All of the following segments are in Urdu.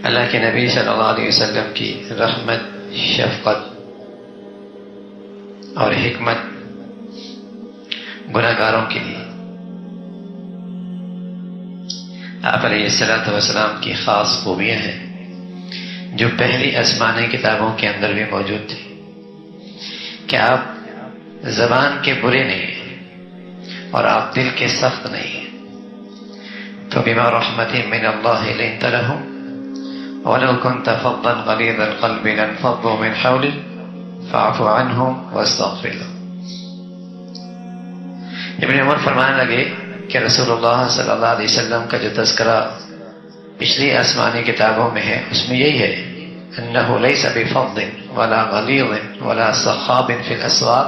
اللہ کے نبی صلی اللہ علیہ وسلم کی رحمت، شفقت اور حکمت گناہگاروں کے لیے، آپ علیہ الصلوۃ والسلام کی خاص خوبیاں ہیں جو پہلی آسمانی کتابوں کے اندر بھی موجود تھی، کہ آپ زبان کے برے نہیں ہیں اور آپ دل کے سخت نہیں ہیں۔ تو بما رحمت من اللہ لنت لهم ولو كنت فظا غليظ القلب لانفضوا من حولك فاعف عنهم واستغفر لهم۔ ابن عمر فرمانے لگے کہ رسول اللہ صلی اللہ علیہ وسلم کا جو تذکرہ پچھلی آسمانی کتابوں میں ہے، اس میں یہی ہے انہ لیس بفظ ولا غلیظ ولا صخاب فی الاسواق،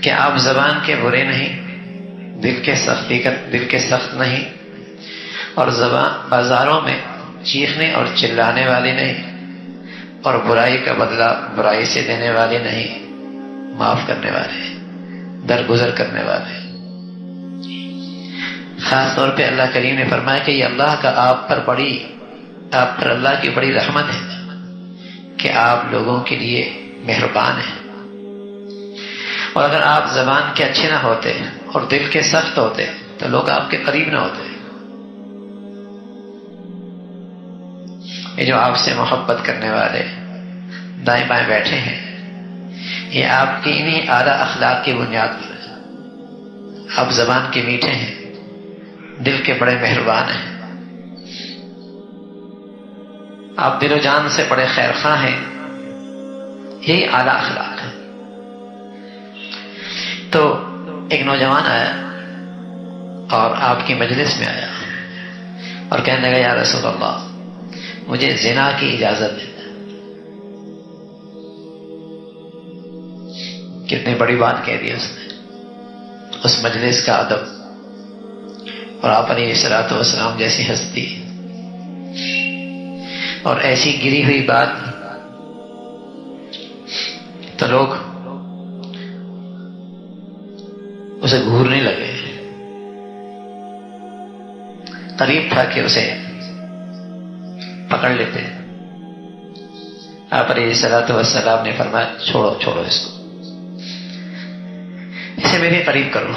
کہ آپ زبان کے برے نہیں، دل کے سخت نہیں، اور زبان بازاروں میں چیخنے اور چلانے والے نہیں، اور برائی کا بدلہ برائی سے دینے والے نہیں، معاف کرنے والے، درگزر کرنے والے۔ خاص طور پہ اللہ کریم نے فرمایا کہ یہ اللہ کا آپ پر اللہ کی بڑی رحمت ہے کہ آپ لوگوں کے لیے مہربان ہیں۔ اور اگر آپ زبان کے اچھے نہ ہوتے اور دل کے سخت ہوتے تو لوگ آپ کے قریب نہ ہوتے۔ یہ جو آپ سے محبت کرنے والے دائیں بائیں بیٹھے ہیں، یہ آپ کی انہی اعلیٰ اخلاق کی بنیاد پر ہے۔ آپ زبان کے میٹھے ہیں، دل کے بڑے مہربان ہیں، آپ دل و جان سے بڑے خیر خواہ ہیں، یہی اعلیٰ اخلاق ہے۔ تو ایک نوجوان آیا اور آپ کی مجلس میں آیا اور کہنے لگا یا رسول اللہ مجھے زنا کی اجازت دے۔ کتنی بڑی بات کہہ دی اس نے، اس مجلس کا ادب، اور آپ علیہ الصلوۃ والسلام جیسی ہستی اور ایسی گری ہوئی بات، تو لوگ اسے گھورنے لگے۔ قریب تھا کہ اسے پکڑ لیتے، آپ علیہ الصلوۃ والسلام نے فرمایا چھوڑو اس کو، اسے میرے قریب کرو۔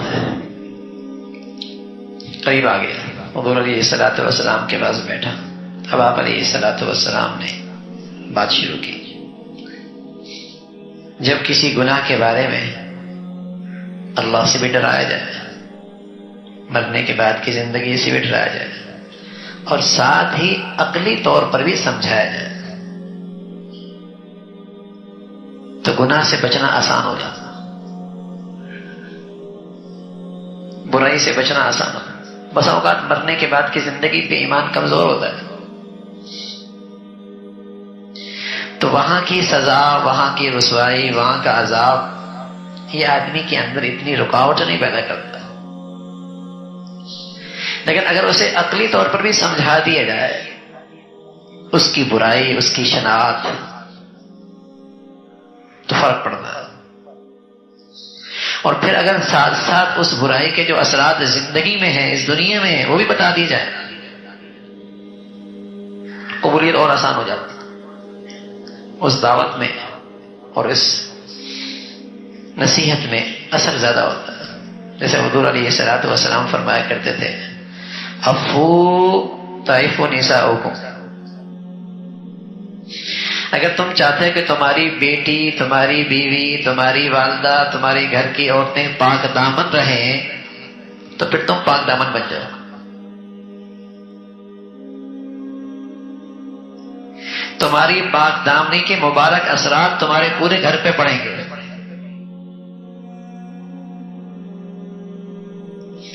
قریب آ گیا، حضور علیہ الصلوۃ والسلام کے پاس بیٹھا۔ اب آپ علیہ الصلوۃ والسلام نے بات شروع کی۔ جب کسی گناہ کے بارے میں اللہ سے بھی ڈرایا جائے، مرنے کے بعد کی زندگی سے بھی ڈرایا جائے، اور ساتھ ہی عقلی طور پر بھی سمجھایا جائے، تو گناہ سے بچنا آسان ہو جاتا، برائی سے بچنا آسان ہوتا۔ بس اوقات مرنے کے بعد کی زندگی پہ ایمان کمزور ہوتا ہے، تو وہاں کی سزا، وہاں کی رسوائی، وہاں کا عذاب، یہ آدمی کے اندر اتنی رکاوٹ نہیں پیدا کرتا۔ لیکن اگر اسے عقلی طور پر بھی سمجھا دیا جائے اس کی برائی، اس کی شناخت، تو فرق پڑتا ہے۔ اور پھر اگر ساتھ ساتھ اس برائی کے جو اثرات زندگی میں ہیں، اس دنیا میں ہیں، وہ بھی بتا دی جائے، قبولیت اور آسان ہو جاتی اس دعوت میں، اور اس نصیحت میں اثر زیادہ ہوتا ہے۔ جیسے حضور علیہ الصلوۃ والسلام فرمایا کرتے تھے عفو طائف نساؤکم، اگر تم چاہتے کہ تمہاری بیٹی، تمہاری بیوی، تمہاری والدہ، تمہاری گھر کی عورتیں پاک دامن رہیں، تو پھر تم پاک دامن بن جاؤ۔ تمہاری پاک دامنی کے مبارک اثرات تمہارے پورے گھر پہ پڑیں گے،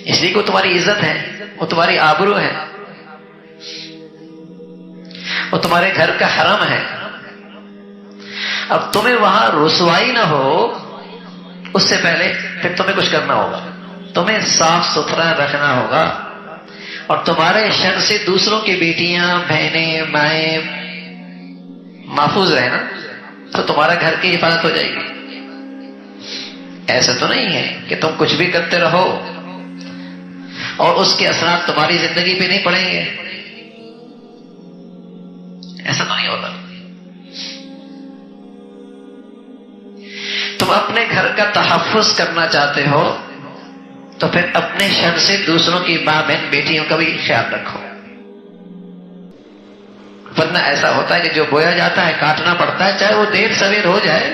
اس لیے کہ وہ تمہاری عزت ہے، وہ تمہاری آبرو ہے، وہ تمہارے گھر کا حرم ہے۔ اب تمہیں وہاں رسوائی نہ ہو، اس سے پہلے پھر تمہیں کچھ کرنا ہوگا، تمہیں صاف ستھرا رکھنا ہوگا، اور تمہارے شر سے دوسروں کی بیٹیاں، بہنیں، مائیں محفوظ رہے نا، تو تمہارا گھر کی حفاظت ہو جائے گی۔ ایسا تو نہیں ہے کہ تم کچھ بھی کرتے رہو اور اس کے اثرات تمہاری زندگی پہ نہیں پڑیں گے۔ نہیں ہوتا. تم اپنے گھر کا تحفظ کرنا چاہتے ہو تو پھر اپنے شر سے دوسروں کی ماں بہن بیٹیوں کا بھی خیال رکھو. ورنہ ایسا ہوتا ہے کہ جو بویا جاتا ہے کاٹنا پڑتا ہے، چاہے وہ دیر سویر ہو جائے.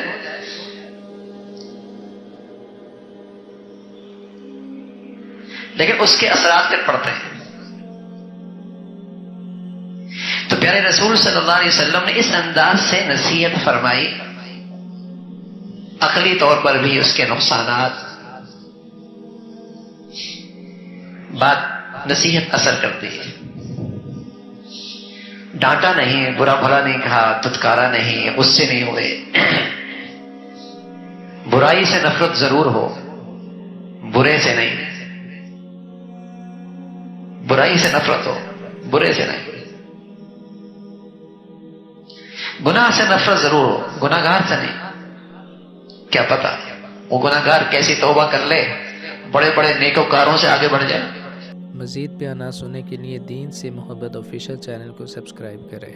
لیکن اس کے اثرات پھر پڑتے ہیں. تو پیارے رسول صلی اللہ علیہ وسلم نے اس انداز سے نصیحت فرمائی، عقلی طور پر بھی اس کے نقصانات. بات نصیحت اثر کرتی ہے. ڈانٹا نہیں، برا بھلا نہیں کہا، دھتکارا نہیں، غصے نہیں ہوئے. برائی سے نفرت ضرور ہو، برے سے نہیں. برائی سے نفرت ہو، برے سے نہیں. گناہ سے نفرت ضرور ہو، گناہگار سے نہیں. کیا پتا وہ گناہگار کیسی توبہ کر لے، بڑے بڑے نیکوکاروں سے آگے بڑھ جائے. مزید بیانات سننے کے لیے دین سے محبت آفیشیل چینل کو سبسکرائب کریں.